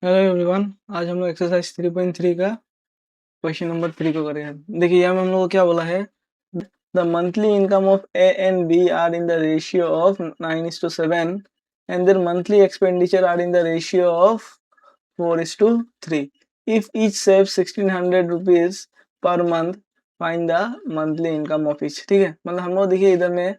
Hello everyone. आज हम लोग एक्सरसाइज 3.3 का क्वेश्चन नंबर 3 को करेंगे। देखिए यहाँ में हम लोग को क्या बोला है, the monthly income of A and B are in the ratio of 9:7 and their monthly expenditure are in the ratio of 4:3। If each save 1600 rupees per month, find the monthly income of each. ठीक है, मतलब हम लोग देखिए इधर में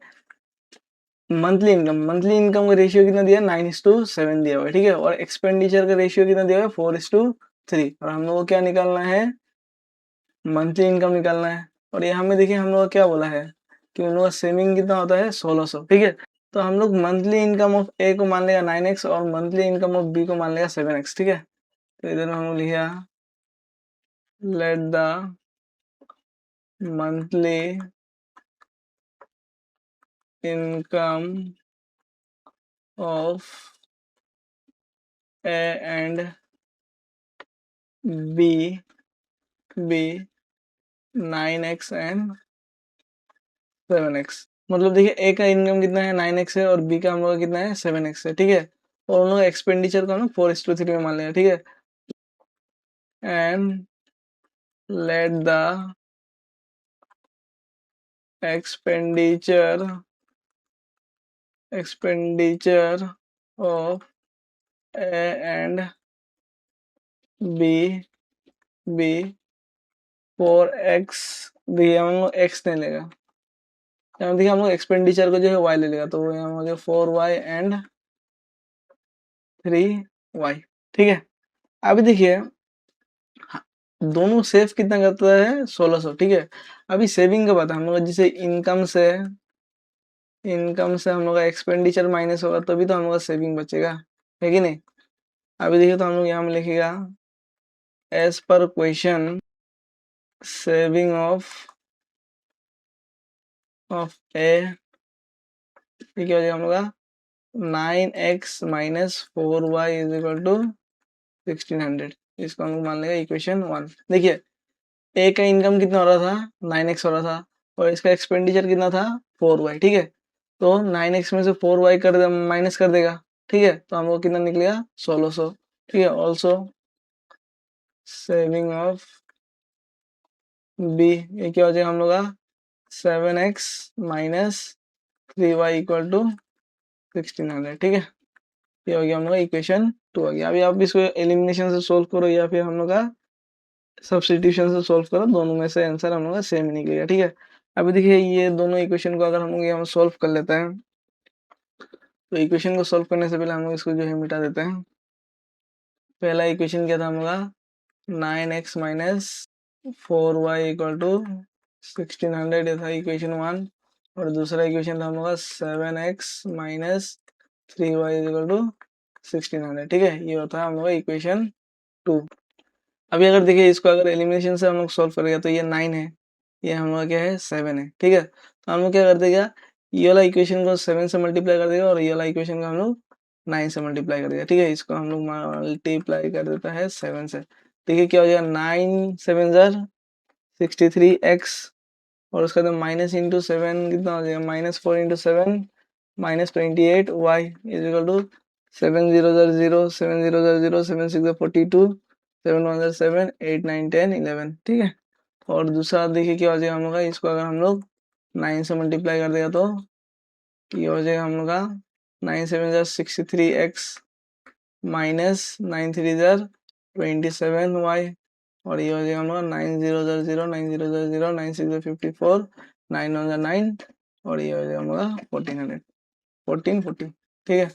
monthly income का ratio कितना दिया है, 9:7 दिया हुआ है। ठीक है, और एक्सपेंडिचर का रेशियो कितना दिया हुआ है, 4:3। और हम लोग को क्या निकालना है, मंथली इनकम निकालना है। और यहाँ में देखिए हम लोग क्या बोला है कि उन लोग का सेविंग कितना होता है, 1600। ठीक है, तो हम लोग मंथली इनकम ऑफ ए को मान लेगा 9x और मंथली इनकम ऑफ बी को मान लेगा 7x। ठीक है, तो इधर हम लोग लिखा let the monthly income of A and B be 9x and 7x। मतलब देखिए ए का इनकम कितना है, 9x है, और बी का हम लोग का कितना है, 7x है। ठीक है, और उन लोग एक्सपेंडिचर को हम 4:3 में मान लेंगे। ठीक है, and let the expenditure expenditure of A and B be 4x। देखिए हम लोग x नहीं लेगा, यहाँ देखिए हम लोग एक्सपेंडिचर को जो है y ले लेगा, तो यहाँ हो गया 4y एंड 3y। ठीक है, अभी देखिए दोनों सेव कितना करता है, 1600। ठीक है, अभी सेविंग का बात है हम लोग, जैसे इनकम से हम लोग का एक्सपेंडिचर माइनस होगा तभी तो हम लोग का सेविंग बचेगा, है कि नहीं। अभी देखिए तो हम लोग यहाँ में लिखेगा as per question saving of ए, ठीक है, हम लोग का 9x minus 4y is equal to 1600। इसको हम लोग मान लेगा इक्वेशन 1। देखिए ए का इनकम कितना हो रहा था, 9x हो रहा था, और इसका एक्सपेंडिचर कितना था, 4y। ठीक है, तो 9x में से 4y कर माइनस कर देगा। ठीक है, तो हमको कितना निकलेगा, 1600। ठीक है, ऑल्सो सेविंग ऑफ बी, ये क्या हो जाएगा हम लोग का 7x minus 3y equal to 1600। ठीक है, ये हो गया हम लोग का इक्वेशन 2 हो गया। अभी आप इसको एलिमिनेशन से सोल्व करो या फिर हम लोग का सब्स्टिट्यूशन से सोल्व करो, दोनों में से आंसर हम लोग का सेम ही निकलेगा। ठीक है, अभी देखिए ये दोनों इक्वेशन को अगर हम लोग यहाँ सोल्व कर लेते हैं, तो इक्वेशन को सोल्व करने से पहले हम लोग इसको जो है मिटा देते हैं। पहला इक्वेशन क्या था हम लोग का, 9x minus 4y equal to 1600, ये था इक्वेशन 1। और दूसरा इक्वेशन था हम लोग का 7x minus 3y equal to 1600। ठीक है, ये होता है हम लोग का इक्वेशन 2। अभी अगर देखिए इसको अगर एलिमिनेशन से हम लोग सोल्व करेंगे तो ये 9 है, ये हम लोग क्या है, 7 है। ठीक है, तो हम लोग क्या कर देगा, ये वाला इक्वेशन को 7 से मल्टीप्लाई कर देगा और ये वाला इक्वेशन को हम लोग 9 से मल्टीप्लाई कर देगा। ठीक है, इसको हम लोग मल्टीप्लाई कर देता है 7 से। देखिए क्या हो जाएगा, 9 7 जार 63x, और उसका तो माइनस इंटू 7 कितना हो जाएगा, -4 into 7 -28y is equal to 7 0 जार 0 7 0 जार 0 7 6 जार 42 7 1 जार 7 8 9 10 11। ठीक है, और दूसरा देखिए क्या हो जाएगा हम लोग का, इसको अगर हम लोग 9 से मल्टीप्लाई कर देगा तो ये हो जाएगा हम लोग का 9 7 jar 63x minus 9 3 jar 27y, और ये हो जाएगा हम लोग 9 0 जार 0 9 0 जार 0 9 6 जार 54 9 1 जार 9, और ये हो जाएगा हम लोग का 1400 1440। ठीक है,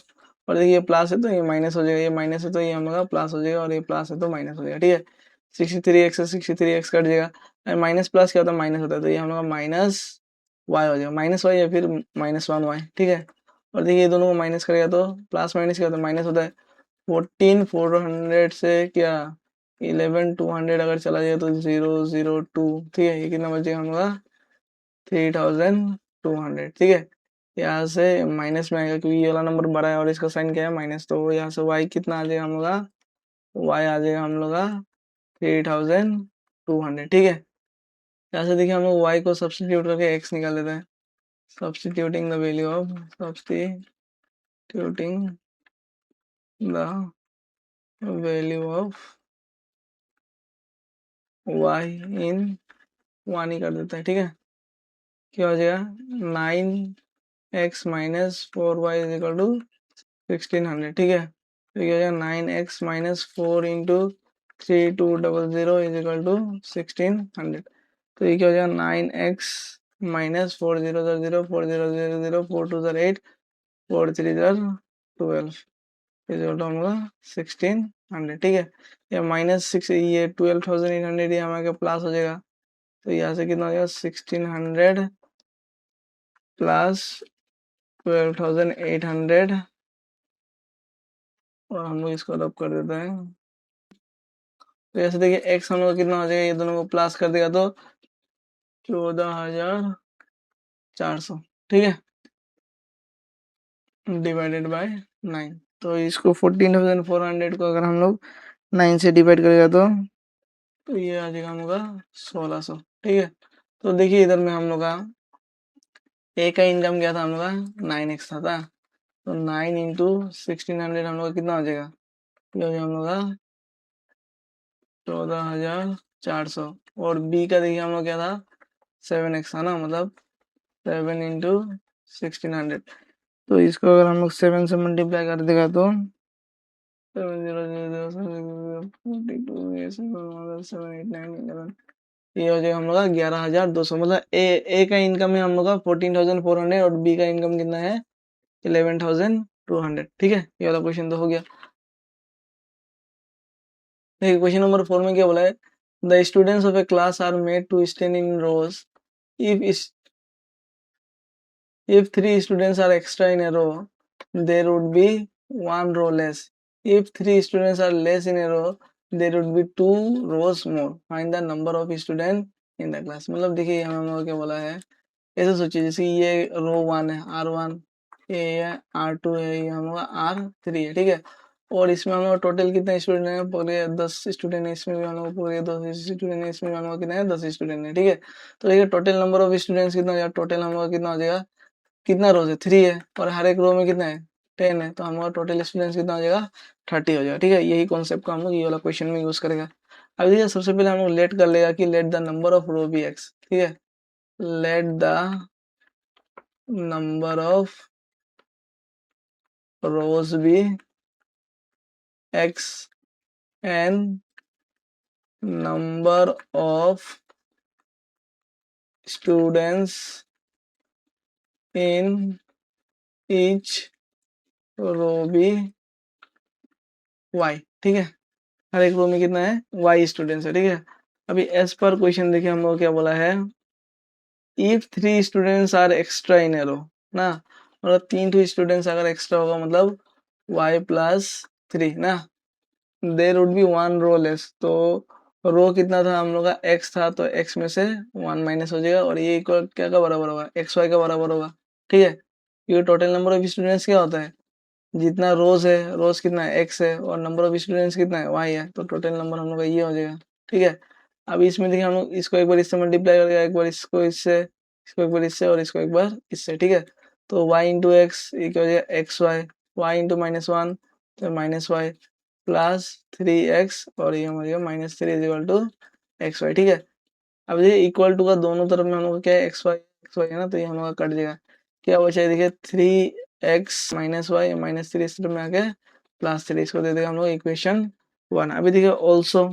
और देखिए प्लस है तो ये माइनस हो जाएगा, ये माइनस है तो ये हम लोग का प्लस हो जाएगा, और ये प्लस है तो माइनस हो जाएगा। ठीक है, 63x से 63x कट जाएगा, माइनस प्लस क्या होता है, माइनस होता है, तो ये हम लोग का माइनस वाई हो जाएगा, माइनस वाई या फिर -1y। ठीक है, और देखिए ये दोनों को माइनस करेगा तो प्लस माइनस क्या होता है, माइनस होता है। 14 400 से क्या 11 200 अगर चला जाए तो 002। ठीक है, ये कितना बचेगा हम लोग का 3200। ठीक है, यहाँ से माइनस में आएगा क्योंकि ये वाला नंबर बड़ा है और इसका साइन क्या है, माइनस, तो यहाँ से y कितना आ जाएगा हम लोग का, y आ जाएगा हम लोग का 3200। ठीक है, यहाँ से देखिए हम लोग y को सब्स्टिट्यूट करके x निकाल लेते हैं। Substituting the value of substituting the value of Y in 1 ही कर देता है, ठीक है। क्या हो जाएगा 9x-4y इज इक्वल टू 1600, ठीक है। तो ये हो जाएगा 9x minus 4 into 3200 is equal to 1600। तो ये क्या हो जाएगा 9x minus 4 0 0 4 0 0 0 4 2 8 4 3 12 is equal to हम लोग 1600, ठीक है। या -6 ये 12,800 ये हमारे प्लस हो जाएगा। तो यहाँ से कितना हो जाएगा 1600 प्लस 12,800 और हम लोग इसको रब कर देते हैं। तो ऐसे देखिए x हम लोग कितना हो जाएगा, ये दोनों को प्लस कर देगा तो 14,400, ठीक है, डिवाइडेड बाय 9। तो इसको 14,400 को अगर हम लोग 9 से डिवाइड करेगा तो ये आ जाएगा हम लोग का 1600, ठीक है। तो देखिए इधर में हम लोग का ए का इनकम क्या था हम लोग का 9x था। तो 9 इंटू 1600 हम लोग का कितना हो जाएगा, ये हो जाएगा हम लोग का 14,400। और बी का देखिए हम लोग क्या था 7x था ना, मतलब 7 इंटू 1600। तो इसको अगर हम लोग 7 से मल्टीप्लाई कर देगा तो 7 0 0 0 7 ये हो जाएगा हम लोग का 11,200। मतलब ए का इनकम है हम लोग का 14,400 और बी का इनकम कितना है 11,200, ठीक है। ये वाला क्वेश्चन तो हो गया। देखिए क्वेश्चन नंबर 4 में क्या बोला है, the students of a class are made to stand in rows if if 3 students are extra in a row, there would be 1 row less. If 3 students are less in a row, there would be 2 rows more. Find the number of students in the class. मतलब देखिए यहाँ हम लोग क्या बोला है, ऐसे सोचिए जैसे ये रो 1 है R1, ये है R2 है, ये हम लोग R3 है, ठीक है। और इसमें हम लोग टोटल कितने स्टूडेंट हैं, पूरे 10 स्टूडेंट है, इसमें भी हम लोग पूरे 10 स्टूडेंट है, इसमें भी हम लोग कितने हैं 10 स्टूडेंट है, ठीक है। तो देखिए टोटल नंबर ऑफ स्टूडेंट्स कितना हो जाएगा, टोटल हम लोग कितना हो जाएगा, कितना रोज है 3 है और हर एक रो में कितना है 10 है, तो हमारा टोटल स्टूडेंट्स कितना हो जाएगा 30 हो जाएगा, ठीक है। यही कॉन्सेप्ट को हम लोग ये वाला क्वेश्चन में यूज करेगा। अब देखिए सबसे पहले हम लोग लेट कर लेगा कि let the number of row be x, ठीक है। Let the number of rows be x and number of students in each row be y, ठीक है। हर एक रो में कितना है वाई स्टूडेंट्स है, ठीक है। अभी एज पर क्वेश्चन देखिए हम लोग क्या बोला है, if 3 students are extra in a row ना, मतलब 3 स्टूडेंट्स अगर एक्स्ट्रा होगा मतलब y प्लस 3 ना, there would be 1 row less. तो रो कितना था हम लोग का x था, तो x में से 1 माइनस हो जाएगा और ये इक्वल क्या का बराबर होगा xy का बराबर होगा, ठीक है। ये टोटल नंबर ऑफ स्टूडेंट्स क्या होता है, जितना रोज है, रोज कितना है x है और नंबर ऑफ स्टूडेंट्स कितना है y है, तो टोटल नंबर हम लोग का ये हो जाएगा, ठीक है। अब इसमें देखिए हम लोग इसको एक बार इससे मल्टीप्लाई करके एक बार इसको इससे, इसको एक बार इससे और इसको एक बार इससे, ठीक है। तो y इंटू एक्स ये क्या हो जाएगा एक्स वाई, वाई इंटू -1 तो -y प्लस 3x और ये हो जाएगा -3 is equal to x y, ठीक है। अब ये इक्वल टू का दोनों तरफ में हम लोग क्या है एक्स वाई है ना, तो ये हम लोग का कट जाएगा। क्या बचा है देखिए 3x-y -3 इस तरफ में आके +3, इसको दे देगा हम लोग इक्वेशन 1। अभी देखिए ऑल्सो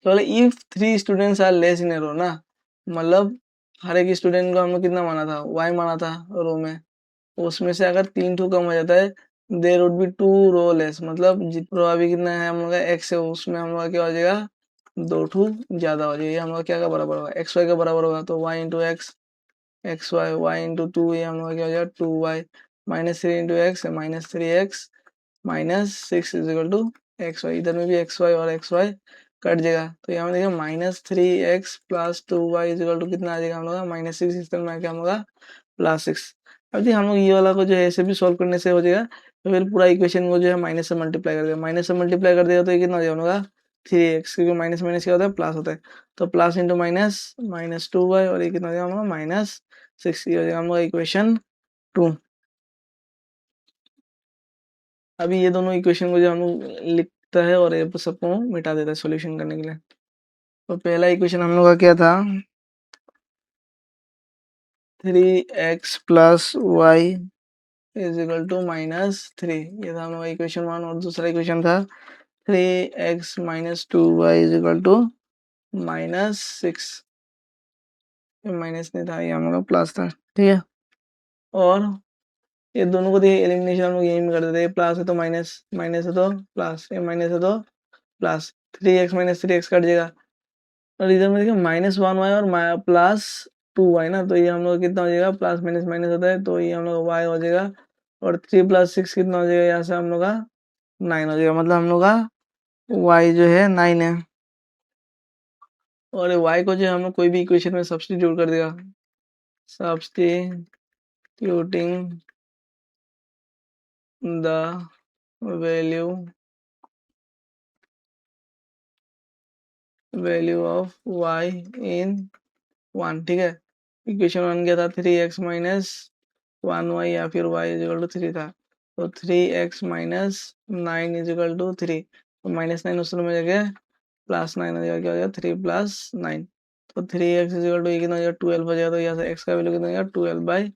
तो if 3 students are less in a row ना, मतलब हर एक स्टूडेंट को हम लोग कितना माना था y माना था रो में, उसमें से अगर 3 ठो कम हो जाता है there would be 2 row less, मतलब रो अभी कितना है हम लोग का x है, उसमें हम लोग का क्या हो जाएगा 2 ठो ज्यादा हो जाएगा। ये हम लोग क्या का बराबर होगा एक्स वाई का बराबर होगा, तो y into x x y, y into 2 ये हम लोग का क्या हो जाएगा 2y -3 into x -3x -6 is equal to x y. इधर में भी एक्स वाई और एक्स वाई कट जाएगा, तो यहाँ में देखिए -3x plus 2y is equal to कितना आ जाएगा हम लोग का -6, इस तरह में आके हम लोग का +6। अब देखिए हम लोग ये वाला को जो है ऐसे भी सॉल्व करने से हो जाएगा, तो फिर पूरा इक्वेशन को जो है माइनस से मल्टीप्लाई कर देगा, माइनस से मल्टीप्लाई कर देगा तो ये कितना हो जाएगा हम लोग का 3x, क्योंकि माइनस माइनस क्या होता है प्लस होता है, तो प्लस इंटू माइनस -2y और ये कितना हो जाएगा हम लोग -6, ये हो जाएगा हम लोग का इक्वेशन 2। अभी ये दोनों इक्वेशन को जो हम लोग लिखता है और ये सबको मिटा देता है सॉल्यूशन करने के लिए। तो पहला इक्वेशन हम लोग का क्या था, 3x plus y is equal to -3, ये था हम लोग का इक्वेशन 1। और दूसरा इक्वेशन था 3x minus 2y is equal to -6, ये माइनस नहीं था, ये हम लोग का प्लस था, ठीक है। और ये दोनों को देखिए एलिमिनेशन हम लोग यही में कर देते हैं, प्लस है तो माइनस, माइनस है तो प्लस, ये माइनस है तो plus, 3x minus 3x cut जाएगा। और इधर में देखिए -1y और प्लस 2y ना, तो ये हम लोग कितना हो जाएगा, प्लस माइनस माइनस होता है तो ये हम लोग y हो जाएगा। और 3 + 6 कितना हो जाएगा, यहाँ से हम लोग का 9 हो जाएगा, मतलब हम लोग का y जो है 9 है। और y को जो हम लोग कोई भी इक्वेशन में सब्स्टिट्यूट कर देगा, substituting the value of y इन 1, ठीक है। इक्वेशन 1 क्या था, 3x माइनस 1y या फिर y इज इक्वल टू 3 था। तो 3x minus 9 is equal to 3, तो -9 उस में जगह +9 हो जाएगा, क्या हो जाएगा 3 + 9। तो 3x इज इक्वल टू कितना हो जाएगा 12 हो जाएगा। तो यहाँ से x का वैल्यू कितना हो जाएगा 12/3।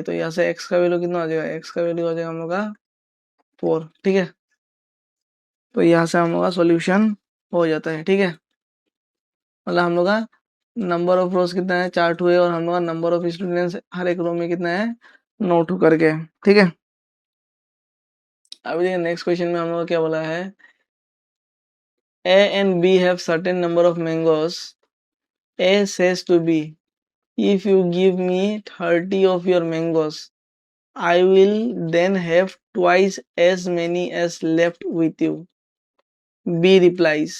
तो यहाँ से x का वैल्यू कितना हो जाएगा, x का वैल्यू हो जाएगा हम लोग का 4, ठीक है। तो यहाँ से हम लोग का सोल्यूशन हो जाता है, ठीक है। मतलब हम लोग का नंबर ऑफ रोज कितना है, 4 हुए, और हम लोग का नंबर ऑफ स्टूडेंट्स हर एक रो में कितना है, 9 करके, ठीक है। अभी देखिए नेक्स्ट क्वेश्चन में हम लोग का क्या बोला है, A and B have certain number of mangoes. A says to B, if you give me 30 of your mangoes, I will then have twice as many as left with you. B replies,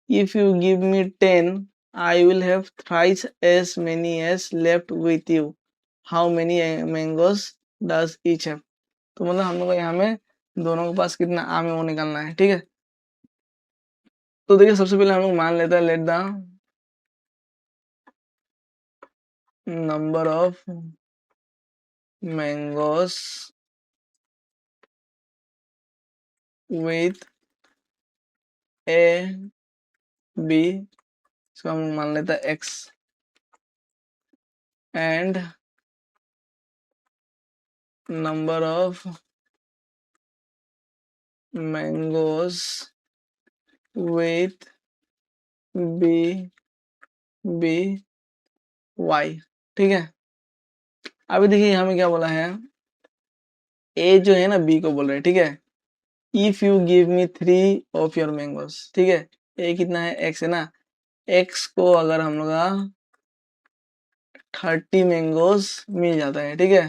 if you give me 10, I will have thrice as many as left with you. How many mangoes does each have? तो मतलब हम लोग को यहाँ में दोनों के पास कितना आम है वो निकालना है, ठीक है। तो देखिए सबसे पहले हम लोग मान लेते हैं, let the number of mangoes with A be, इसको हम मान लेते हैं x, and number of mangoes with B be y, ठीक है। अभी देखिए हमें क्या बोला है, ए जो है ना बी को बोल रहे हैं, ठीक है। If you give me 3 of your mangoes, ठीक है। ए कितना है, एक्स है ना, एक्स को अगर हम लोग 30 मैंगोस मिल जाता है, ठीक है,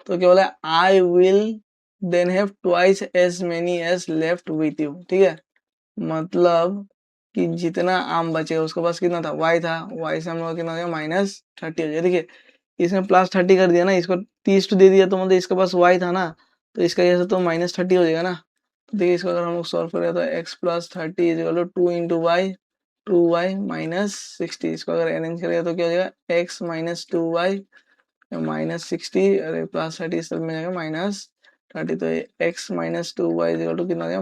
तो क्या बोला, I will then have twice as many as left with you, ठीक है। मतलब कि जितना आम बचेगा उसके पास कितना था, y था, y से हम लोग कितना हो गया -30 हो जाएगा। देखिए इसमें +30 कर दिया ना, इसको 30 दे दिया, तो मतलब इसके पास y था ना, तो इसका जैसे तो -30 हो जाएगा ना। तो देखिए इसको अगर हम लोग सॉल्व करें तो x + 30 = 2 × y, 2y - 60, इसको अगर अरेंज करेगा तो क्या हो जाएगा, x - 2y -60, अरे +30 सब में जाएगा -30, तो x - 2y = कितना हो गया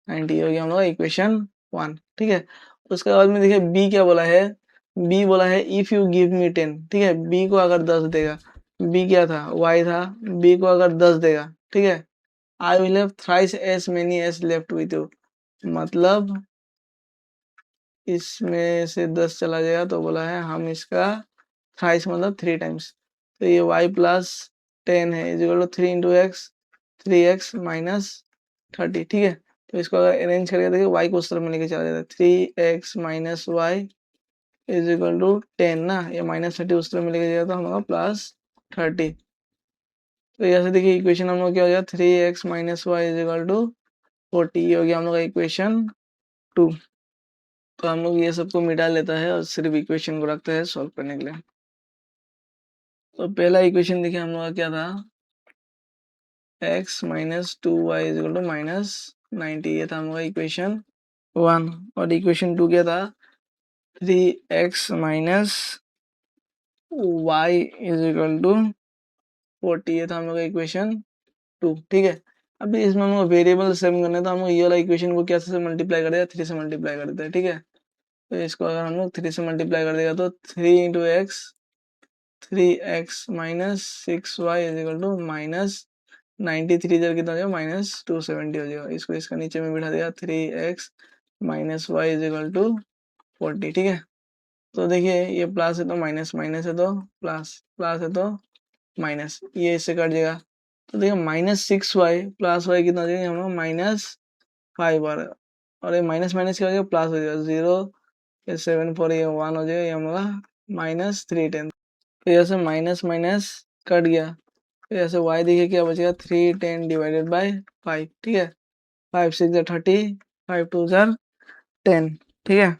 -90 हो गया हम लोग इक्वेशन 1, ठीक है। उसके बाद में देखिए b क्या बोला है, b बोला है इफ यू गिव मी 10, ठीक है। b को अगर 10 देगा, b क्या था, y था, b को अगर 10 देगा, ठीक है, I will have thrice as many as left with you, मतलब इसमें से 10 चला जाएगा, तो बोला है हम इसका थ्राइस मतलब 3 टाइम्स, तो ये y + 10 है is equal to 3 × x, 3x - 30, ठीक है। तो इसको अगर अरेंज करके देखिए y को उस तरफ में लेके चला जाता है, 3x - y is equal to 10 ना, ये -30 उस तरफ में लेके जाएगा तो हम लोग +30। तो यहाँ देखिए इक्वेशन हम लोग क्या हो गया, 3x - y is equal to 40, ये हो गया हम लोग का इक्वेशन 2। तो हम लोग ये सबको मिटा लेता है और सिर्फ इक्वेशन को रखते हैं सॉल्व करने के लिए। तो पहला इक्वेशन देखिए हम लोग का क्या था, x - 2y = -90, ये था हम लोग का इक्वेशन 1। और इक्वेशन 2 क्या था, 3x - y = 40, ये था हम लोग का इक्वेशन 2, ठीक है। अभी इसमें हम लोग वेरिएबल सेम करना है तो हम लोग ये वाला इक्वेशन को क्या से मल्टीप्लाई कर देगा, 3 से मल्टीप्लाई कर देते हैं, ठीक है। तो इसको अगर हम लोग 3 से मल्टीप्लाई कर देगा तो 3 into x 3x minus 6y is equal to minus 93 इधर कितना हो जाएगा माइनस 270 हो जाएगा। इसको इसका नीचे में बिठा देगा 3x minus y is equal to 40, ठीक है। तो देखिए ये प्लस है तो माइनस, माइनस है तो प्लस, प्लस है तो माइनस, ये इससे कट जाएगा। तो देखिए -6y प्लस वाई कितना हो जाएगा हम लोग -5 और ये माइनस माइनस क्या हो जाएगा प्लस हो जाएगा 0, ये 7 4 ये 1 हो जाएगा, ये हम लोग -310। तो यहाँ माइनस माइनस कट गया, तो यहाँ y देखिए क्या बचेगा 310 डिवाइडेड बाय 5, ठीक है। 5 6 30, 5 2 10, ठीक है।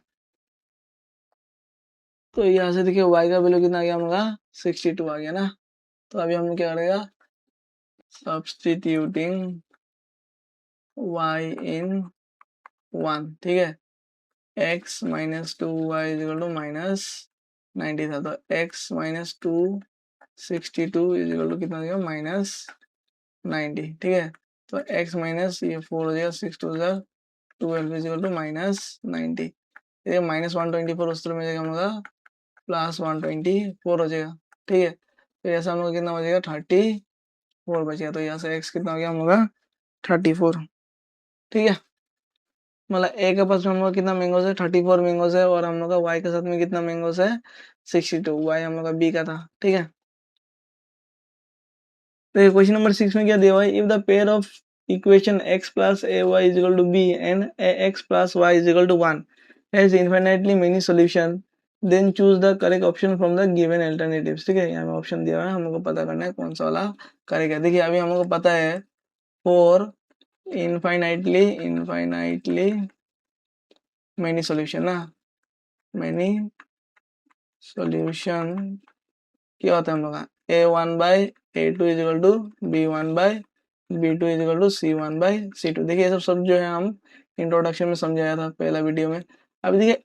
तो यहाँ से देखिए y का वैल्यू कितना आ गया हमारा 62 आ गया ना। तो अभी हम लोग क्या करेगा सब्सटीट्यूटिंग y इन 1, ठीक है। x minus 2y is equal to minus 90 था, तो x minus 2 62 is equal to कितना आ गया माइनस 90, ठीक है। तो x माइनस ये 4 हो जाएगा 6 2 12 इज इक्वल टू माइनस 90, ये माइनस 124 उस तरह में जाएगा हमारा प्लस 124 हो जाएगा, ठीक है। तो ऐसा हम लोग कितना हो जाएगा 34 बचेगा। तो यहाँ से x कितना हो गया हमारा 34, ठीक है। मतलब ए के पास में हम लोग कितना मैंगोस है 34 मैंगोस है, और हम लोग का y के साथ में कितना मैंगोस है 62, y हम लोग का b का था, ठीक है। तो क्वेश्चन नंबर 6 में क्या दिया हुआ है, if the pair of equation x plus a y is equal to b and a x plus y is equal to 1 has infinitely many solution then choose the correct option from the given alternatives, ठीक है। यहाँ में option दिया हुआ है, हमको पता करना है कौन सा वाला करेक्ट है। देखिए अभी हमको पता है फॉर इनफाइनाइटली मेनी सॉल्यूशन ना, मेनी सॉल्यूशन क्या होता है हम लोग का a1/a2 is equal to b1/b2 is equal to c1/c2। देखिए ये सब जो है हम इंट्रोडक्शन में समझाया था पहला वीडियो में। अभी देखिए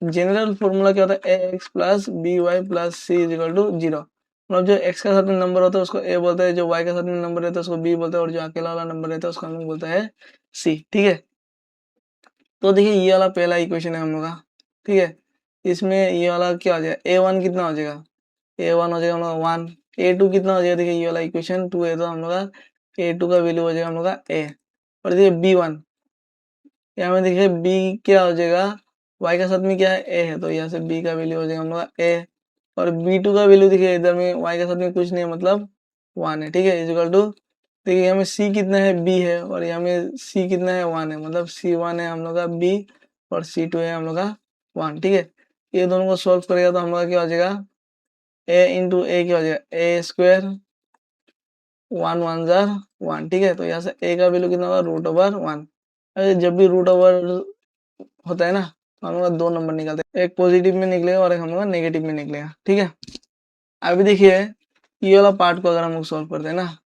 जनरल फॉर्मूला क्या होता है ax plus b y plus c is equal to 0। मतलब जो x का साथ में नंबर होता है उसको a बोलता है, जो y का साथ में नंबर रहता है उसको b बोलता है, और जो अकेला वाला नंबर रहता है उसको हम लोग बोलता है c, ठीक है। तो देखिए ये वाला पहला इक्वेशन है हम लोग का, ठीक है। इसमें ये वाला क्या हो जाएगा a1 कितना हो जाएगा a1 हो जाएगा हम लोग 1, a2 कितना हो जाएगा देखिए ये वाला इक्वेशन 2 है, तो हम लोग का a2 का वैल्यू हो जाएगा हम लोग का a। और देखिए b1 यहाँ में देखिए b क्या हो जाएगा y का साथ में क्या है a है, तो यहाँ से b का वैल्यू हो जाएगा हम लोग का a। और b2 का वैल्यू देखिए इधर में y के साथ में कुछ नहीं है मतलब 1 है, ठीक है। इज इक्वल टू देखिए यहाँ में c कितना है b है, और यहाँ में c कितना है 1 है, मतलब c1 है हम लोग का b और c2 है हम लोग का 1, ठीक है। ये दोनों को सॉल्व करेगा तो हम लोग का क्या हो जाएगा a इंटू ए क्या हो जाएगा a स्क्वायर 1 1 जार 1, ठीक है। तो यहाँ से a का वैल्यू कितना होगा √1। जब भी √, होता है ना तो हम लोग दो नंबर निकलते हैं, एक पॉजिटिव में निकलेगा और एक हम लोग नेगेटिव में निकलेगा, ठीक है। अभी देखिए ये वाला पार्ट को अगर हम लोग सॉल्व करते हैं ना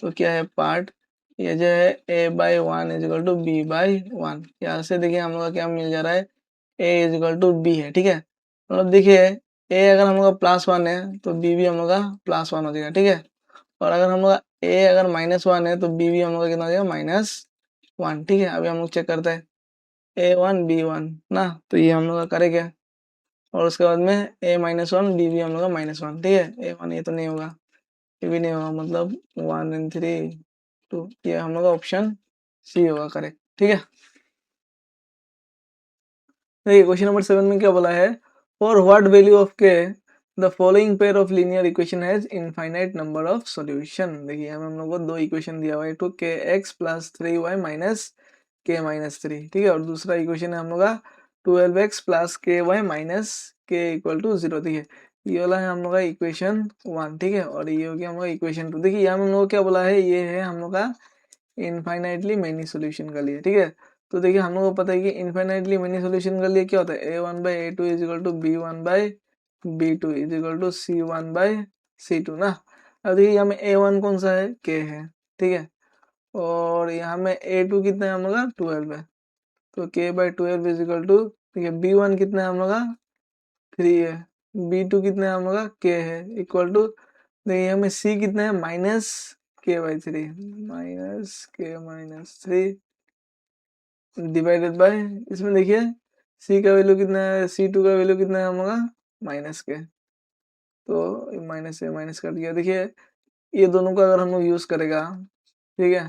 तो क्या है पार्ट ये जो है a/1 is equal to b/1। यहाँ से देखिए हम लोग का क्या मिल जा रहा है a is equal to b है, ठीक है। मतलब देखिए a अगर हम लोग का +1 है तो b भी हम लोग का +1 हो जाएगा, ठीक है। और अगर हम लोग का a अगर -1 है तो b भी हम लोग का कितना हो जाएगा -1, ठीक है। अभी हम लोग चेक करते हैं a1 b1 ना, तो ये हम लोग का करेक्ट है। और उसके बाद में a-1 b भी हम लोग का -1, ठीक है। a1 ये तो नहीं होगा, ये भी नहीं होगा, मतलब 1 and 3 2, ये हम लोग का ऑप्शन सी होगा करेक्ट, ठीक है। देखिए क्वेश्चन नंबर 7 में क्या बोला है, फॉर व्हाट वैल्यू ऑफ के the following pair of linear equation has infinite number of solution. देखिए हम लोग को दो इक्वेशन दिया हुआ है, तो के एक्स प्लस 3y माइनस के माइनस 3, ठीक है। और दूसरा इक्वेशन है हम लोग का 12x प्लस के वाई माइनस के इक्वल टू 0, ठीक है। ये वाला है हम लोग का इक्वेशन 1, ठीक है। और ये हो गया हम लोग इक्वेशन 2। देखिए यहाँ हम लोग को क्या बोला है, ये है हम लोग का इनफाइनाइटली मेनी सोल्यूशन का लिए, ठीक है। तो देखिए हम लोग को पता है कि इनफाइनाइटली मेनी सोल्यूशन का लिए क्या होता है a1/a2 is equal to b1/b2 is equal to c1/c2 ना। अब देखिए यहाँ में a1 कौन सा है k है, ठीक है। और यहाँ में a2 कितना है हम लोग का 12 है, तो k/12 इज इक्वल टू देखिए b1 कितना है हम लोग का 3 है, b2 कितना है हम लोग का k है इक्वल टू देखिए हमें c कितना है k/3 minus k-3 divided bye, इसमें देखिए c का वैल्यू कितना है, c2 का वैल्यू कितना है होगा माइनस के, तो माइनस से माइनस कर दिया। देखिए ये दोनों का अगर हम लोग यूज करेगा, ठीक है,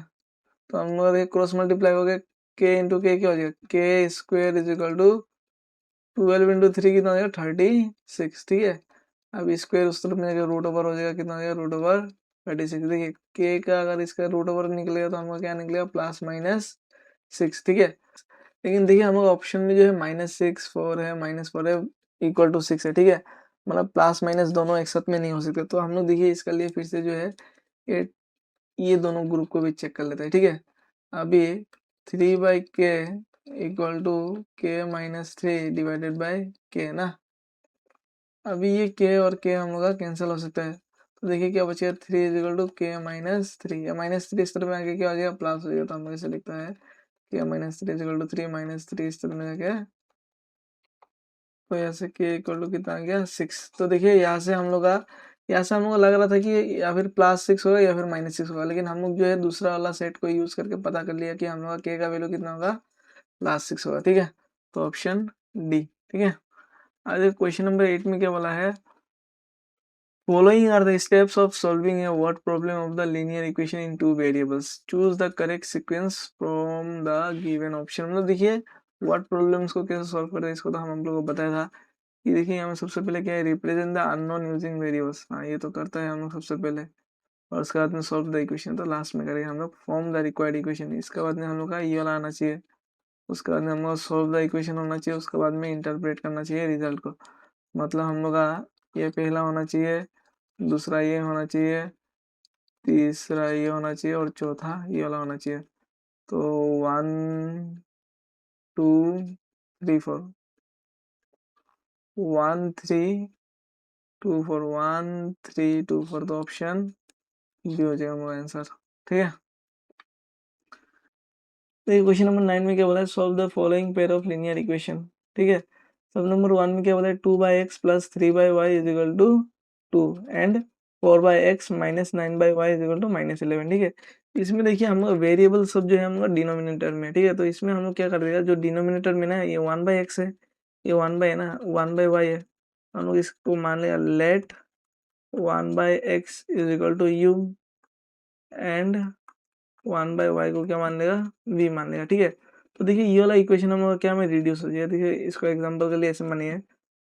तो हम लोग क्रॉस मल्टीप्लाई हो गया, k इंटू के क्या हो जाएगा, k square is equal to 12 into 3 कितना हो जाएगा 36, ठीक है। अब स्क्वायर उस तरफ में जाएगा, रूट ओवर हो जाएगा, कितना हो जाएगा रूट ओवर 36। देखिए के का अगर इसका रूट ओवर निकलेगा तो हमका क्या निकलेगा +-6, ठीक है। लेकिन देखिए हम लोग ऑप्शन में जो है -6 4 है, -4 है, इक्वल टू 6 है, ठीक है, मतलब प्लस माइनस दोनों एक साथ में नहीं हो सकते। तो हम लोग देखिए इसके लिए फिर से जो है ये दोनों ग्रुप को भी चेक कर लेते हैं, ठीक है। अभी 3/k equal to k-3 divided by k ना, अभी ये k और k हम लोग का कैंसिल हो सकता है, तो देखिए क्या बचेगा 3 इज इक्वल टू k-3, या -3 इस तरफ में आके क्या हो जाएगा प्लस हो जाएगा, तो हम लोग इसे लिखता है k-3 इज इक्वल टू 3 -3 इस तरफ में जाके, तो यहाँ से k इक्वल टू कितना आ गया 6। तो देखिए यहाँ से हम लोग का, यहाँ से हम लोग को लग रहा था कि या फिर +6 होगा या फिर -6 होगा, लेकिन हम लोग जो है दूसरा वाला सेट को यूज करके पता कर लिया कि हम लोग का k का वैल्यू कितना होगा +6 होगा, ठीक है। तो ऑप्शन डी, ठीक है। आज क्वेश्चन नंबर 8 में क्या बोला है, following are the steps of solving a word problem of the linear equation in two variables, choose the correct sequence from the given option। मतलब देखिए वर्ड प्रॉब्लम्स को कैसे सॉल्व करते हैं इसको तो हम लोगों को बताया था कि देखिए यहाँ में सबसे पहले क्या है, represent the unknown using variables, हाँ ये तो करता है हम लोग सबसे पहले, और उसके बाद में सॉल्व द इक्वेशन तो लास्ट में करेंगे हम लोग, फॉर्म द रिक्वायर्ड इक्वेशन, इसके बाद में हम लोग का ये वाला आना चाहिए, उसके बाद में हम लोग सॉल्व द इक्वेशन होना चाहिए, उसके बाद में इंटरप्रेट करना चाहिए रिजल्ट को, मतलब हम लोग का ये पहला होना चाहिए, दूसरा ये होना चाहिए, तीसरा ये होना चाहिए और चौथा ये वाला होना चाहिए। तो 1 2 3 4 1 3 2 4 1 3 2 4, तो ऑप्शन बी हो जाएगा हमारा आंसर, ठीक है। तो क्वेश्चन नंबर 9 में क्या बोला है, solve the following pair of linear equation, ठीक है। सब नंबर 1 में क्या बोला है, 2/x + 3/y is equal to 2 and 4/x - 9/y is equal to -11, ठीक है। इसमें देखिए हम लोग वेरिएबल सब जो है हम लोग डिनोमिनेटर में, ठीक है, तो इसमें हम लोग क्या कर देगा, जो डिनोमिनेटर में ना ये 1/x है, ये 1 ना 1/y है, हम लोग इसको मान लेगा let 1/x is equal to u and 1/y को क्या मान लेगा v मान लेगा, ठीक है। तो देखिए ये वाला इक्वेशन हम लोग क्या में रिड्यूस हो जाएगा, देखिए इसको एग्जांपल के लिए ऐसे मानिए,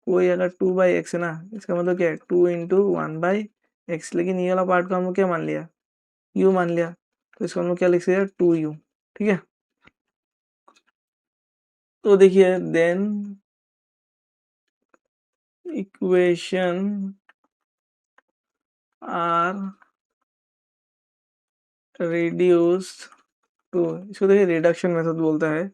कोई अगर 2/x है ना, इसका मतलब क्या है 2 इंटू 1/x, लेकिन ये वाला पार्ट को हम लोग क्या मान लिया u मान लिया, तो इसको हम लोग क्या लिख सकते हैं 2u, ठीक है। तो देखिए then equation are reduced to, इसको देखिए रिडक्शन मेथड बोलता है।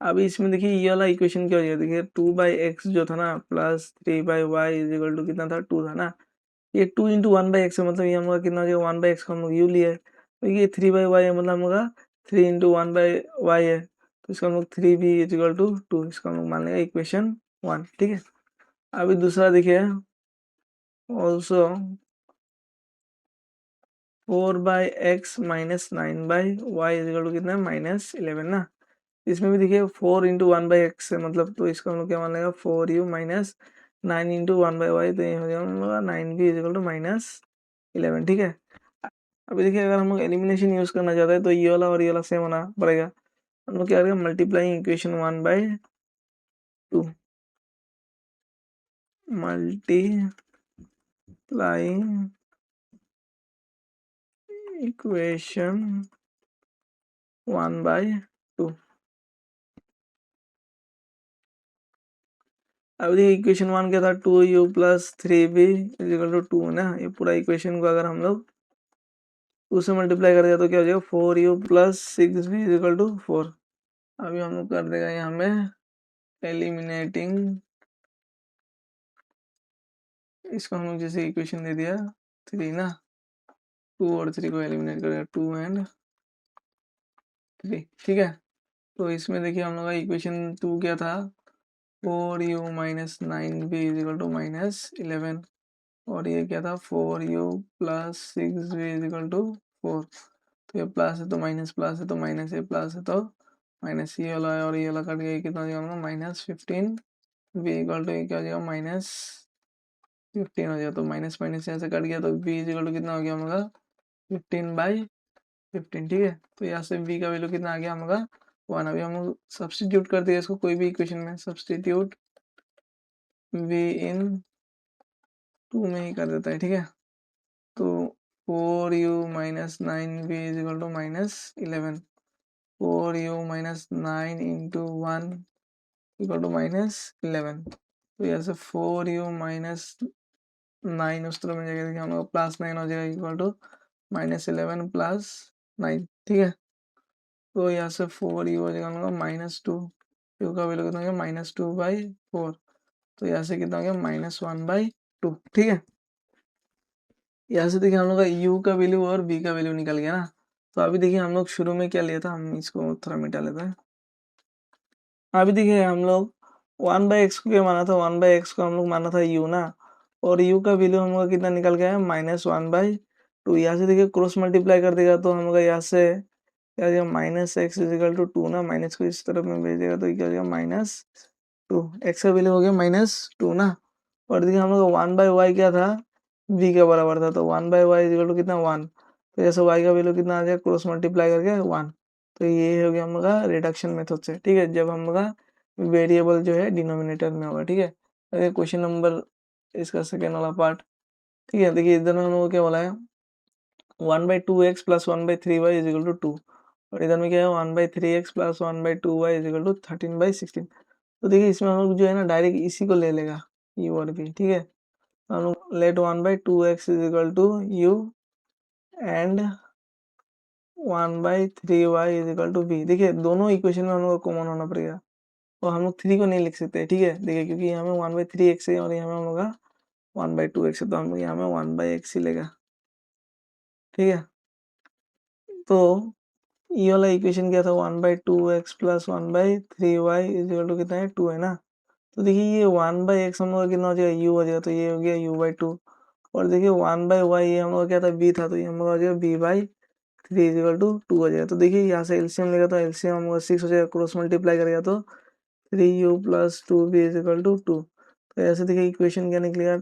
अभी इसमें देखिए ये वाला इक्वेशन क्या हो जाएगा, देखिए 2/x जो था ना plus 3/y is equal to कितना था 2 था ना, ये 2 इंटू 1/x है, मतलब ये हम लोग कितना हो जाएगा 1/x को हम लोग यू लिया है, तो ये 3/y है, मतलब हम लोग 3 इंटू 1/y है, तो इसका हम लोग 3b इज इक्वल टू 2, इसका हम लोग मान लेंगे इक्वेशन 1, ठीक है। अभी दूसरा देखिए also 4/x - 9/y is equal to कितना है -11 ना, इसमें भी देखिए 4 इंटू 1/x है, मतलब तो इसका हम लोग क्या मान लेगा 4u माइनस 9 इंटू 1/y, तो ये हो जाएगा 9b इज इक्वल टू -11, ठीक है। अभी देखिए अगर हम लोग एलिमिनेशन यूज करना चाहते हैं तो ये वाला और ये वाला सेम होना पड़ेगा, हम लोग क्या करेंगे मल्टीप्लाइंग इक्वेशन 1/2, मल्टीप्लाइंग इक्वेशन 1/2। अब देखिए इक्वेशन 1 क्या था 2u + 3b is equal to 2 ना, ये पूरा इक्वेशन को अगर हम लोग 2 से मल्टीप्लाई कर दिया तो क्या हो जाएगा 4u + 6b is equal to 4। अभी हम लोग कर देगा यहाँ में एलिमिनेटिंग, इसको हम लोग जैसे इक्वेशन दे दिया 3 ना, 2 और 3 को एलिमिनेट करेगा 2 एंड 3, ठीक है। तो इसमें देखिए हम लोग का इक्वेशन 2 क्या था 4u - 9b is equal to -11, और ये क्या था 4u + 6b is equal to 4, तो ये प्लस है तो माइनस, प्लस है तो माइनस, ये प्लस है तो माइनस, ये वाला है और ये वाला कट गया, कितना हो जाएगा -15, v इक्वल टू क्या हो जाएगा -15 हो जाएगा, तो माइनस माइनस यहाँ से कट गया, तो v इक्वल टू कितना हो गया हमारा 15/15, ठीक है। तो यहाँ से v का वैल्यू कितना आ गया हमारा 1। अभी हम लोग सब्सटीट्यूट कर दिए इसको कोई भी इक्वेशन में, सब्सटीट्यूट v इन 2 में ही कर देता है, ठीक है। तो 4u minus 9v is equal to -11, 4u minus 9 into 1 equal to -11, तो यहाँ से 4u माइनस 9 उस तरह में जगह देखिए हम लोग +9 हो जाएगा इक्वल टू -11 प्लस 9, ठीक है। तो यहाँ से 4u हो जाएगा हम लोग -2, u का वैल्यू कितना हो गया -2/4, तो यहाँ से कितना हो गया -1/2, ठीक है। यहाँ से देखिए हम लोग का u का वैल्यू और v का वैल्यू निकल गया ना। तो अभी देखिए हम लोग शुरू में क्या लिया था, हम इसको थोड़ा मिटा लेते हैं। अभी देखिए हम लोग 1/x को क्या माना था, 1/x को हम लोग माना था u ना, और u का वैल्यू हम लोग कितना निकल गया है -1/2। यहाँ से देखिए क्रॉस मल्टीप्लाई कर देगा तो हम लोग यहाँ से क्या हो जाएगा -x इज इक्वल टू 2 ना, माइनस को इस तरफ में भेजेगा तो क्या हो जाएगा -2, x का वैल्यू हो गया -2 ना। और देखिए हम लोग 1/y क्या था, v के बराबर था, तो 1/y इज इक्वल टू कितना 1, तो जैसे y का वैल्यू कितना आ जाएगा क्रॉस मल्टीप्लाई करके 1। तो ये हो गया हम लोग का रिडक्शन मेथड से, ठीक है, जब हम लोग का वेरिएबल जो है डिनोमिनेटर में होगा, ठीक है। अगर क्वेश्चन नंबर इसका सेकेंड वाला पार्ट, ठीक है, देखिए इधर में हम लोग को क्या बोला है 1/2x plus 1/3y is equal to 2, और इधर में क्या है 1/3x plus 1/2y is equal to 13/16। तो देखिए इसमें हम लोग जो है ना डायरेक्ट इसी को ले लेगा u और v, ठीक है। तो हम लोग let 1/2x is equal to u and 1/3y is equal to v। देखिए दोनों इक्वेशन में हम लोग को कॉमन होना पड़ेगा, और हम लोग 3 को नहीं लिख सकते, ठीक है। देखिए क्योंकि यहाँ में 1/3x है और यहाँ में हम लोग का 1/2x है, तो हम लोग यहाँ में 1/x ही लेगा, ठीक है। तो ये वाला इक्वेशन क्या था 1/2x plus 1/3y is equal to कितना है 2 है ना। तो देखिए ये 1/x हम लोग कितना हो जाएगा u हो जाएगा, तो ये हो गया u/2, और देखिए 1/y ये हम लोग क्या था b था, तो ये हम लोग हो जाएगा b/3 इज इक्वल टू 2 हो जाएगा। तो देखिए यहाँ से एलसीएम लेगा तो एलसीएम हम लोग 6 हो जाएगा, क्रॉस मल्टीप्लाई करेगा तो 3u plus 2b is equal to 2। तो ऐसे देखिए इक्वेशन क्या निकलेगा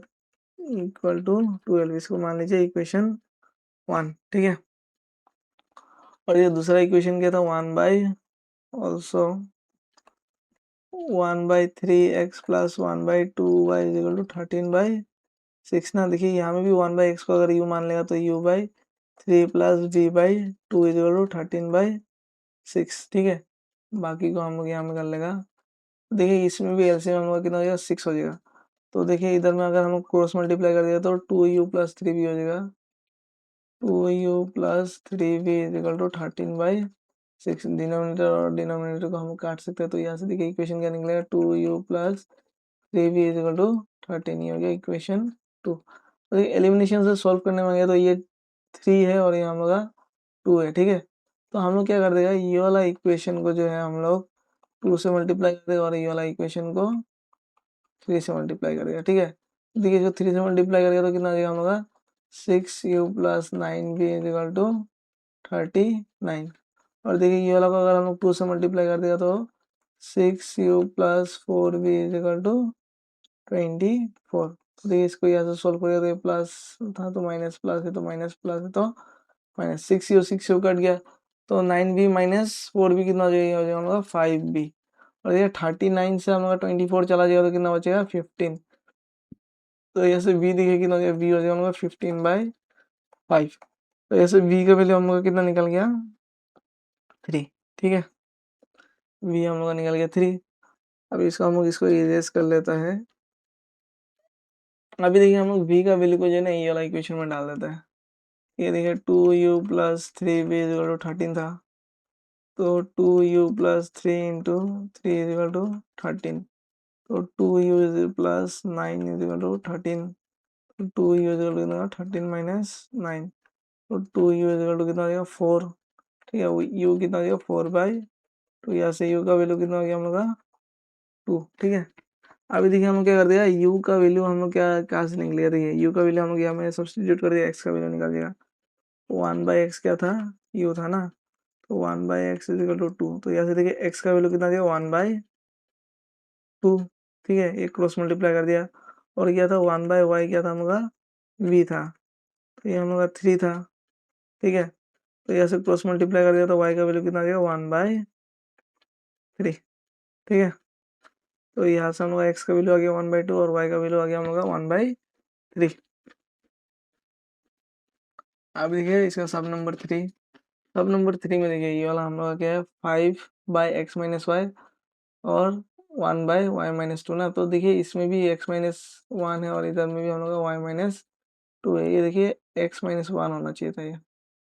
इक्वल टू 12, इसको मान लीजिए इक्वेशन 1, ठीक है। और ये दूसरा इक्वेशन क्या था 1/3x plus 1/2y is equal to 13/6 ना। देखिए यहाँ में भी 1/x को अगर u मान लेगा तो u/3 plus v/2 is equal to 13/6, ठीक है। बाकी को हम लोग यहाँ में कर लेगा, देखिए इसमें भी एलसीएम हम लोग कितना हो जाएगा 6 हो जाएगा। तो देखिए इधर में अगर हम लोग क्रॉस मल्टीप्लाई कर दिया तो 2u प्लस 3v हो जाएगा, 2u plus 3v is equal to 13/6। Denominator और डिनोमिनेटर को हम काट सकते हैं, तो यहाँ से देखिए इक्वेशन क्या निकलेगा 2u plus 3v is equal to 13, ये हो गया इक्वेशन 2। तो एलिमिनेशन से सॉल्व करने में गया तो ये 3 है और ये हम लोग का 2 है, ठीक है। तो हम लोग क्या कर देगा ये वाला इक्वेशन को जो है हम लोग 2 से मल्टीप्लाई कर देगा और ये वाला इक्वेशन को 3 से मल्टीप्लाई करेगा, ठीक है। देखिए जो 3 से मल्टीप्लाई करेगा तो कितना आ जाएगा हम लोग का 6u plus 9v is equal to 39, और देखिए ये वाला को अगर हम लोग 2 से मल्टीप्लाई कर देगा तो 6u plus 4v is equal to 24। तो देखिए इसको यहाँ से सोल्व करेगा तो ये प्लस था तो माइनस, प्लस है तो माइनस, प्लस है तो माइनस, 6u कट गया तो 9v माइनस 4v कितना हो जाएगा हम लोग 5v, और ये 39 से हम लोग 24 चला जाएगा तो कितना बचेगा 15। तो ऐसे v देखिए कितना हो जाएगा, v हो जाएगा हम लोग 15/5। तो ऐसे v का वैल्यू हम लोग का कितना निकल गया 3, ठीक है। v हम लोग का निकल गया 3। अब इसको हम लोग इसको इरेज कर लेता है। अभी देखिए हम लोग v का वैल्यू को जो है ना ये वाला इक्वेशन में डाल देता है। ये देखिए 2u plus 3v is equal to 13 था, तो 2u plus 3 into 3 is equal to 13, तो 2u is plus 9 is equal to 13, तो 2u is equal to 13 minus 9, तो 2u इज इक्वल टू कितना हो जाएगा 4, ठीक है। u कितना हो जाएगा 4/2, यहाँ से u का वैल्यू कितना हो गया हम लोग का 2, ठीक है। अभी देखिए हम लोग क्या कर दिया u का वैल्यू हम लोग क्या कहाँ से निकलेगा, देखिए u का वैल्यू हम लोग यहाँ में सब्स्टिट्यूट कर दिया, x का वैल्यू निकाल दिया। 1/x क्या था, u था ना, तो 1/x इज इक्वल टू 2। तो यहाँ से देखिए x का वैल्यू कितना दिया, 1/2, ठीक है, ये क्रॉस मल्टीप्लाई कर दिया। और क्या था 1/y क्या था हम लोग का, v था, तो ये हम लोग का 3 था, ठीक है। तो यहाँ से क्रॉस मल्टीप्लाई कर दिया तो y का वैल्यू कितना दिया, 1/3, ठीक है। तो यहाँ से हम लोग x का वैल्यू आ गया 1/2 और y का वैल्यू आ गया हम लोग का 1/3। अब देखिए इसका सब नंबर 3, सब नंबर 3 में देखिए ये वाला हम लोग का क्या है, 5/x-y और 1/y-2 ना। तो देखिए इसमें भी x-1 है और इधर में भी हम लोग का y-2 है। ये देखिए x-1 होना चाहिए था ये,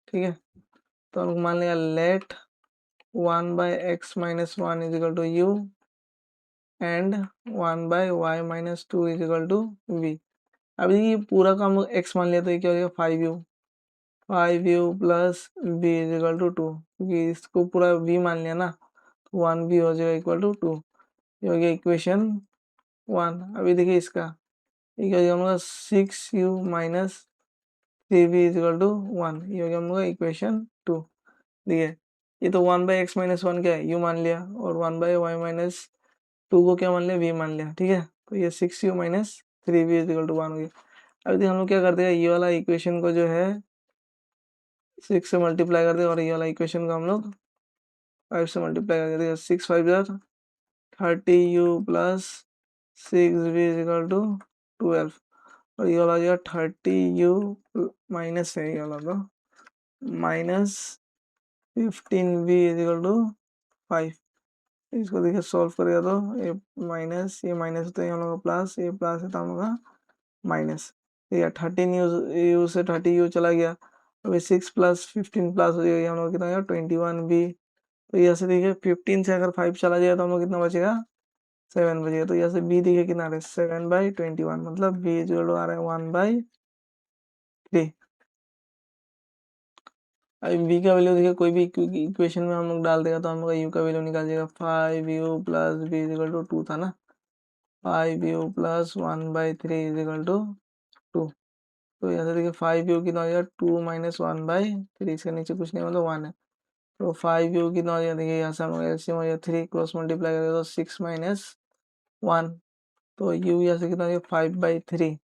ठीक है। तो हम लोग मान लिया let 1/x-1 is equal to u and 1/y-2 is equal to v। अब देखिए पूरा का हम लोग x मान लिया तो ये क्या हो जाएगा, 5u plus v is equal to 2, क्योंकि इसको पूरा v मान लिया ना, तो 1v हो जाएगा इक्वल टू 2। ये हो गया इक्वेशन 1। अभी देखिए इसका ये क्या हो गया हम लोग 6u minus 3v is equal to 1। ये हो गया हम लोग इक्वेशन 2। देखिए ये तो 1/x-1 क्या है, u मान लिया, और 1/y-2 को क्या मान लिया, v मान लिया, ठीक है। तो ये 6u minus 3v is equal to 1 हो गया। अभी देखिए हम लोग क्या करते हैं, ये वाला इक्वेशन को जो है 6 से मल्टीप्लाई कर दे और ये वाला इक्वेशन को हम लोग 5 से मल्टीप्लाई कर देते हैं। 6 5 30u plus 6v is equal to 12 और ये वाला हो जाएगा 30u माइनस है ये वाला तो minus 15v is equal to 5। इसको देखिए सॉल्व करेगा तो ये माइनस तो ये हम लोग का प्लस, ये प्लस है तो हम लोग का माइनस, ठीक है। 13u से 30u चला गया, अभी 6 प्लस 15 प्लस हो जाएगा, हम लोग कितना हो 21v। तो यहाँ से देखिए 15 से अगर 5 चला जाए तो हम लोग कितना बचेगा, 7 बचेगा। तो यहाँ से b देखिए कितना आ रहा है, 7/21, मतलब b इक्वल टू आ रहा है 1/3। अभी v का वैल्यू देखिए कोई भी इक्वेशन में हम लोग डाल देगा तो हम लोग का u का वैल्यू निकाल जाएगा। 5u plus v equal to 2 था ना, 5u plus 1/3 is equal to 2। तो यहाँ से देखिए 5u कितना हो जाएगा, 2 माइनस 1/3, इसके नीचे कुछ नहीं मतलब 1 है। तो 5u कितना हो जाएगा, देखिए यहाँ से हम लोग एलसीएम हो जाएगा 3 क्रॉस मल्टीप्लाई करेगा तो 6 माइनस 1, तो u यहाँ से कितना हो जाएगा 5/3।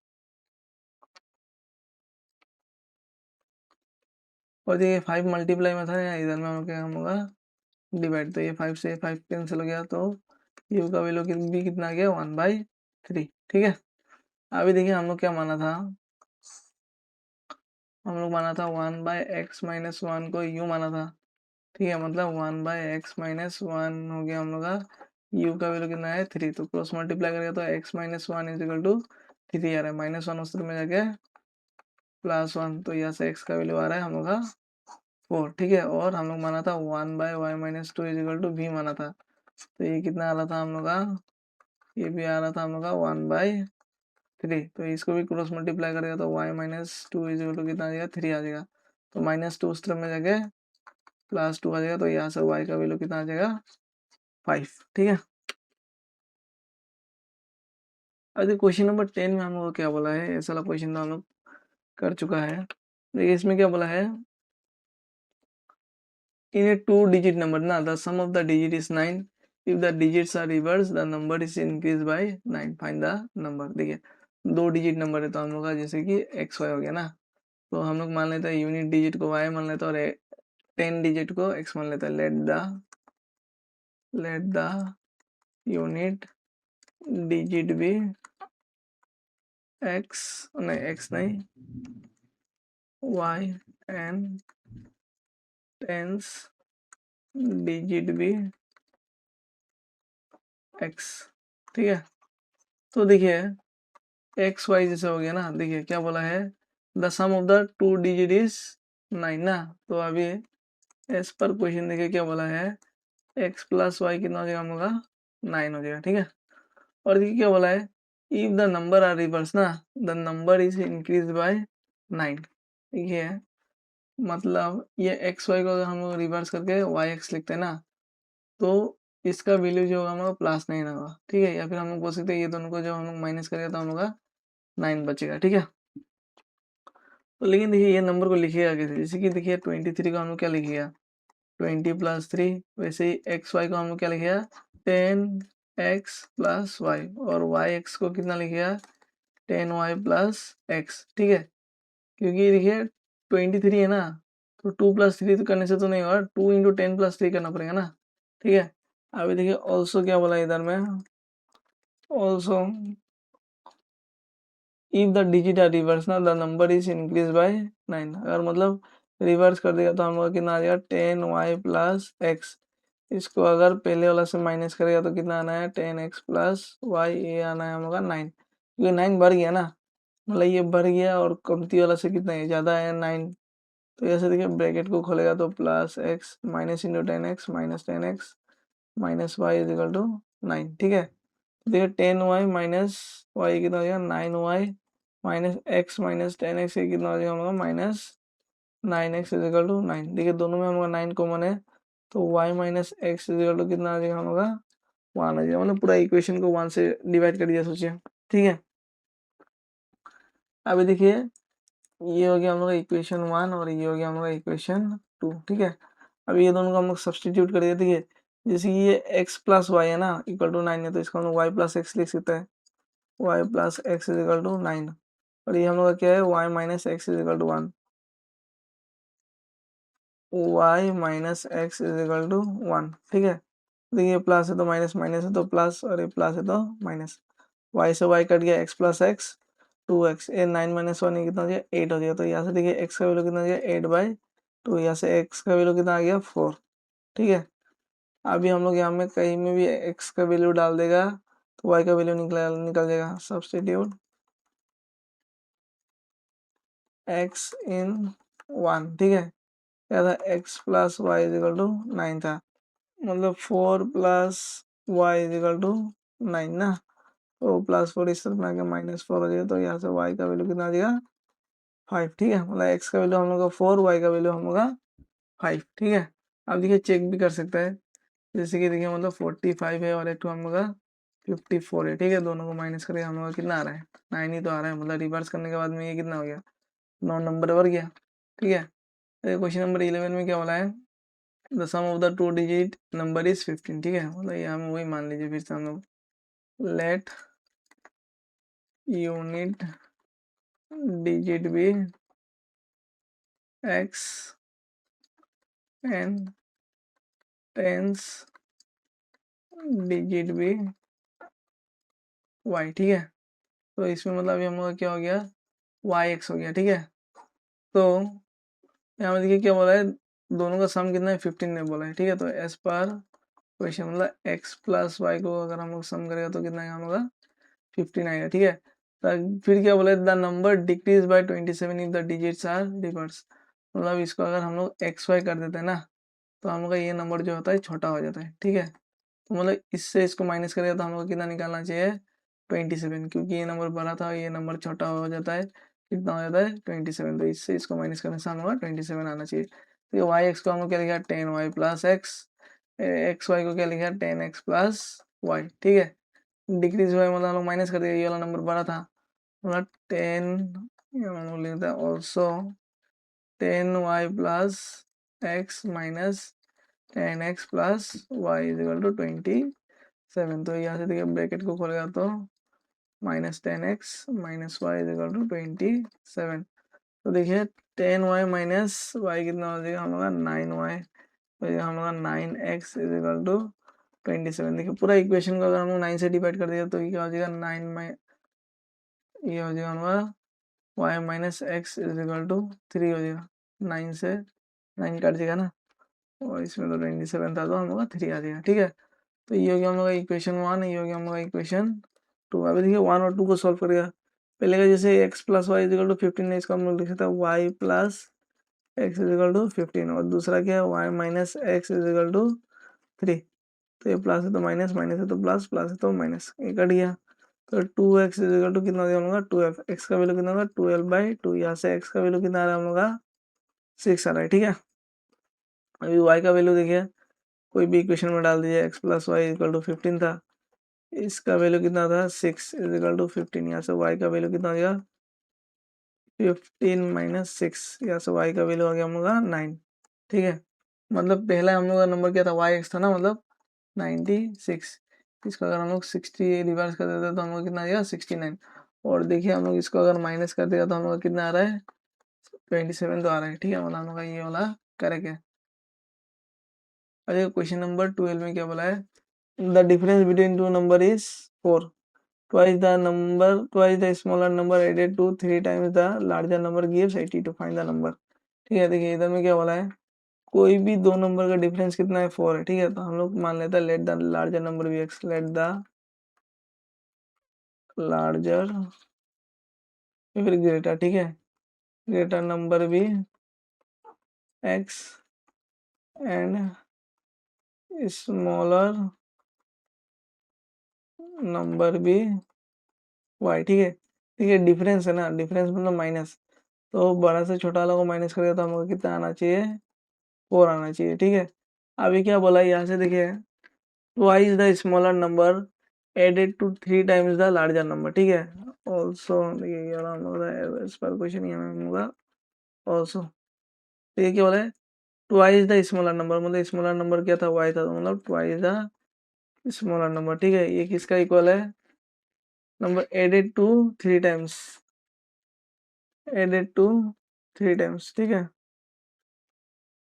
और देखिए 5 मल्टीप्लाई में था या इधर में हम क्या होगा डिवाइड, तो ये 5 से 5 कैंसिल हो गया, तो u का वैल्यू भी कितना आ गया 1/3, ठीक है। अभी देखिए हम लोग क्या माना था, हम लोग माना था 1/x-1 को u माना था, ठीक है। मतलब 1/x-1 हो गया हम लोग का, u का वैल्यू कितना है 3, तो क्रॉस मल्टीप्लाई करेगा तो x-1 इज इक्वल टू 3 आ रहा है, -1 उस तरफ में जाके +1, तो यहाँ से x का वैल्यू आ रहा है हम लोग का 4, ठीक है। और हम लोग माना था 1/y-2 is equal to v माना था, तो ये कितना आ रहा था हम लोग का, ये भी आ रहा था हम लोग का 1/3। तो इसको भी क्रॉस मल्टीप्लाई करेगा तो y-2 इज इक्वल टू कितना आ जाएगा 3 आ जाएगा, तो -2 उस तरफ में जाके +2 आ जाएगा, तो यहाँ से y का वैल्यू कितना आ जाएगा 5, ठीक है। अभी क्वेश्चन नंबर 10 में हम लोग को क्या बोला है, ऐसा वाला क्वेश्चन तो हम लोग कर चुका है। देखिए इसमें क्या बोला है, in a 2-digit number ना, the sum of the digit is 9, if the digits are reversed the number is increased by 9, find the number। देखिए 2 डिजिट नंबर है तो हम लोग का जैसे कि x y हो गया ना, तो हम लोग मान लेते हैं यूनिट डिजिट को y मान लेते हैं और 10 डिजिट को x मान लेते हैं। लेट द यूनिट डिजिट भी x नहीं y एंड टेंस डिजिट भी x, ठीक है। तो देखिए एक्स वाई जैसे हो गया ना, देखिए क्या बोला है, the sum of the 2 digit is 9 ना, तो अभी एज पर क्वेश्चन देखिए क्या बोला है, x प्लस वाई कितना हो जाएगा हम लोग का 9 हो जाएगा, ठीक है। और देखिए क्या बोला है, if the number are reverse ना, the number is increase by 9, देखिए मतलब ये एक्स वाई को अगर हम लोग रिवर्स करके वाई एक्स लिखते हैं ना, तो इसका वैल्यू जो होगा हम लोग +9 होगा, ठीक है। या फिर हम लोग बोल सकते हैं ये दोनों को जब हम लोग माइनस करेंगे तो हम लोग का 9 बचेगा, ठीक है। तो लेकिन देखिए ये नंबर को लिखिएगा कैसे, जैसे कि देखिए 23 को हम लोग क्या लिखिएगा 20 + 3, वैसे ही एक्स वाई को हम लोग क्या लिखिएगा 10x + y, और वाई एक्स को कितना लिखिएगा 10y + x, ठीक है। क्योंकि देखिए 23 है ना, तो 2 + 3 तो करने से तो नहीं होगा, 2 × 10 + 3 करना पड़ेगा ना, ठीक है। अभी देखिए ऑल्सो क्या बोला इधर में, also if the digit are reverse ना the number is increase by 9, अगर मतलब रिवर्स कर देगा तो हम लोग कितना आ जाएगा 10y + x, इसको अगर पहले वाला से माइनस करेगा तो कितना आना है 10x + y, ये आना है हम लोग का 9, क्योंकि 9 बढ़ गया ना, मतलब ये बढ़ गया और कमती वाला से कितना है ज़्यादा है 9, तो ऐसे देखिए ब्रैकेट को खोलेगा तो +x minus into 10x minus 10x minus y is equal to 9, ठीक है। देखिए 10y माइनस वाई कितना हो जाएगा 9y minus x minus 10x, ये कितना हो जाएगा हमारा -9x इज इक्वल टू 9। देखिए दोनों में हमारा 9 कॉमन है, तो y minus x is equal to कितना आ जाएगा हमारा 1 आ जाएगा, मतलब पूरा इक्वेशन को 1 से डिवाइड कर दिया सोचिए, ठीक है। अभी देखिए ये हो गया हम लोग का इक्वेशन 1 और ये हो गया हम लोग का इक्वेशन 2, ठीक है। अभी ये दोनों को हम लोग सब्सटीट्यूट कर दिए, ठीक है। जैसे कि ये x + y है ना इक्वल टू 9 है, तो इसको हम लोग y + x लिख सकते हैं, y + x is equal to 9, और ये हम लोग का क्या है y minus x is equal to 1, y minus x is equal to 1, ठीक है। देखिए प्लस है तो माइनस, माइनस है तो प्लस, और ये प्लस है तो माइनस, y से y कट गया x + x 2x, ये 9 - 1 कितना हो गया 8 हो गया, तो यहाँ से देखिए x का वैल्यू कितना हो गया 8/2, यहाँ से x का वैल्यू कितना आ गया 4, ठीक है। अभी हम लोग यहाँ में कहीं में भी x का वैल्यू डाल देगा तो y का वैल्यू निकल जाएगा, सब्सटीट्यूट x इन 1, ठीक है। क्या था x + y is equal to 9 था, मतलब 4 + y इज इक्वल टू 9 ना, तो +4 इस तरफ में आके -4 हो जाएगा, तो यहाँ से y का वैल्यू कितना आ जाएगा 5, ठीक है। मतलब x का वैल्यू हम लोग का 4, y का वैल्यू हम लोग का 5, ठीक है। अब देखिए चेक भी कर सकते हैं, जैसे कि देखिए मतलब 45 है और एक हम लोग का 54 है, ठीक है। दोनों को माइनस करके हम लोग का कितना आ रहा है 9 ही तो आ रहा है, मतलब रिवर्स करने के बाद में ये कितना हो गया 9 नंबर बढ़ गया, ठीक है। क्वेश्चन नंबर 11 में क्या बोला है, the sum of the 2 digit number is 15, ठीक है। मतलब ये हम वही मान लीजिए फिर से हम लोग, लेट यूनिट डिजिट भी x एंड टेंस डिजिट भी y, ठीक है। तो इसमें मतलब ये हम लोग का क्या हो गया yx हो गया, ठीक है। तो यहाँ में देखिए क्या बोला है, दोनों का सम कितना है 15 ने बोला है, ठीक है। तो एज पर क्वेश्चन मतलब x + y को अगर हम लोग सम करेगा तो कितना होगा 15 आएगा, ठीक है। तो फिर क्या बोला है, the number decreases by 27 if the digits are reverse, मतलब इसको अगर हम लोग xy कर देते हैं ना तो हम लोग का ये नंबर जो होता है छोटा हो जाता है, ठीक है। तो मतलब इससे इसको माइनस करेगा तो हम लोग को कितना निकालना चाहिए 27, क्योंकि ये नंबर बड़ा था ये नंबर छोटा हो जाता है, कितना हो जाता है 27, तो इससे इसको माइनस करने से हम लोग 27 आना चाहिए। तो ये वाई एक्स को हम लोग क्या लिखा 10y + x, एक्स वाई को क्या लिखा 10x + y, ठीक है। डिक्रीज हुआ मतलब हम लोग माइनस कर दिया, ये वाला नंबर बड़ा था, मतलब 10 हम लोग लिखते हैं also 10y + x minus 10x + y is equal to 27, तो यहाँ से देखिए ब्रैकेट को खोलेगा तो -10x minus y is equal to 27, तो देखिए 10y माइनस y कितना हो जाएगा हम लोग का 9y, तो हम लोग का 9x इज इक्वल टू 27। देखिए पूरा इक्वेशन को अगर हम लोग 9 से डिवाइड कर दिया तो ये क्या हो जाएगा 9 में ये हो जाएगा हमारा y minus x is equal to 3 हो जाएगा, 9 से 9 कट जाएगा ना, और इसमें तो 27 था तो हम लोग का 3 आ जाएगा, ठीक है। तो ये हो गया हम लोग का इक्वेशन 1, ये हो गया हम लोग का इक्वेशन 2। अभी देखिए 1 और 2 को सॉल्व करेगा, पहले का जैसे x + y is equal to 15 है, इसको हम लोग लिख सकते हैं y + x is equal to 15, और दूसरा क्या है y minus x is equal to 3, तो ये प्लस है तो माइनस, माइनस है तो प्लस, प्लस है तो माइनस, ये कट गया। तो 2x इज इक्वल टू कितना हो जाएगा 12, x का वैल्यू कितना होगा 12/2, यहाँ से x का वैल्यू कितना आ रहा है हम लोग का 6 आ रहा है, ठीक है। अभी y का वैल्यू देखिए कोई भी इक्वेशन में डाल दीजिए, x + y इक्वल टू 15 था, इसका वैल्यू कितना था 6 इज इक्वल टू 15, यहाँ से y का वैल्यू कितना हो जाएगा 15 माइनस 6, यहाँ से y का वैल्यू आ गया हम लोग का 9। ठीक है, मतलब पहला हम लोग का नंबर क्या था, yx था ना, मतलब 96। इसको अगर हम लोग 60 रिवर्स कर देते तो हम लोग कितना आ गया 69। और देखिए हम लोग इसको अगर माइनस कर देगा तो हम लोग कितना आ रहा है 27 तो आ रहा है। ठीक है, मतलब हम लोग का ये वाला करेक्ट है। अरे क्वेश्चन नंबर 12 में क्या बोला है, the difference between two number is 4, twice the smaller number added to 3 times the larger number gives 80 to find the number। ठीक है, देखिए इधर में क्या बोला है, कोई भी दो नंबर का डिफरेंस कितना है 4 है। ठीक है, तो हम लोग मान लेते हैं लेट द लार्जर नंबर भी x, लेट द लार्जर फिर ग्रेटर। ठीक है, ग्रेटर नंबर भी x एंड स्मॉलर नंबर भी y। ठीक है, ठीक है, डिफरेंस है ना, डिफरेंस मतलब माइनस, तो बड़ा से छोटा वाला को माइनस करेगा तो हमको कितना आना चाहिए 4 आना चाहिए। ठीक है, अभी क्या बोला यहाँ से देखिए, twice the smaller number added to 3 times the larger number. ठीक है, ऑल्सो देखिए ये वाला हम लोग इस पर क्वेश्चन ये होगा ऑल्सो। तो ये क्या बोला है, ट्वाइस द स्मॉलर नंबर, मतलब स्मॉलर नंबर क्या था y था, तो मतलब ट्वाइस द स्मॉलर नंबर। ठीक है, ये किसका इक्वल है, number added to 3 times, added to 3 times. ठीक है,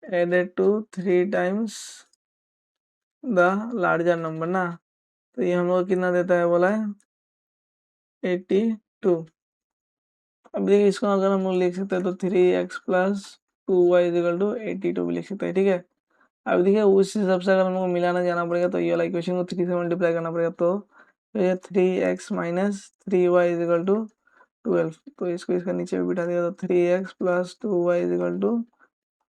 added to 3 times the larger number ना, तो ये हम लोग कितना देता है बोला है 82। अब देखिए इसको अगर हम लोग लिख सकते हैं तो 3x plus 2y is equal to 82 भी लिख सकते हैं। ठीक है, अब देखिए उस हिसाब से अगर हम लोग मिलाना जाना पड़ेगा तो ये वाला इक्वेशन को 3 से मल्टीप्लाई करना पड़ेगा, तो ये 3x minus 3y is equal to 12, तो इसको इसका नीचे भी बिठा देगा तो 3x plus 2y is equal to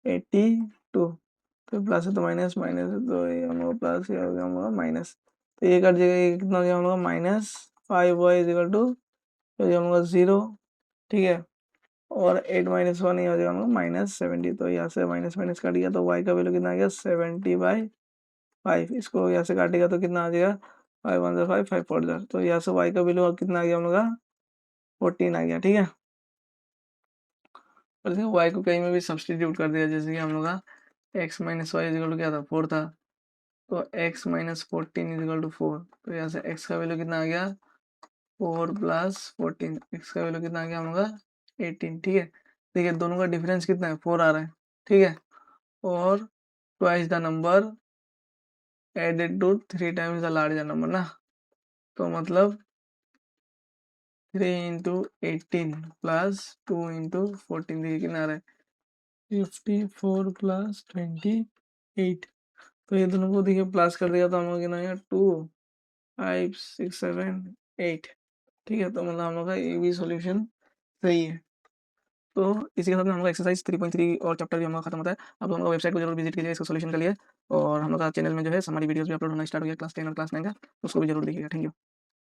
82। तो प्लस है तो माइनस, माइनस है तो ये हम लोग प्लस, ये हो गया हम लोग माइनस, तो ये कट जाएगा, ये कितना हो गया हम लोग माइनस 5y इजिकल टू तो ये हम लोग 0। ठीक है, और 8 माइनस 1 ये हो जाएगा हम लोग -70, तो यहाँ से माइनस माइनस कट गया तो y का वैल्यू कितना आ गया 70/5। इसको यहाँ से काटेगा तो कितना आ जाएगा 5 1 5 5 4 जा, तो यहाँ से y का वैल्यू कितना आ गया हम लोग का 14 आ गया। ठीक है, और देखो y को कहीं में भी सब्सटीट्यूट कर दिया, जैसे कि हम लोग का x minus y is equal to क्या था 4 था, तो x माइनस 14 इजिकल टू 4, तो यहाँ से x का वैल्यू कितना आ गया 4 प्लस 14, x का वैल्यू कितना आ गया हम लोग का 18। ठीक है, देखिए दोनों का डिफरेंस कितना है 4 आ रहा है। ठीक है, और twice the number added to 3 times the larger number ना, तो मतलब 3 इंटू 18 प्लस 2 इंटू 14, देखिए कितना आ रहा है 54 प्लस 28, तो ये दोनों को देखिए प्लस कर दिया तो हम लोग कितना आएगा 2 5 6 7 8। ठीक है, तो मतलब हम लोग का ये भी सॉल्यूशन सही है। तो इसी के साथ में हम लोग एक्सरसाइज 3.3 और चैप्टर भी हम लोग खत्म होता है। आप हम लोग वेबसाइट को जरूर विजिट कीजिए इसको सोल्यूशन के लिए, और हम लोग का चैनल में जो है हमारी वीडियोस भी अपलोड होना स्टार्ट हो गया क्लास 10 और क्लास 9 का, उसको भी जरूर देखिएगा। Thank you.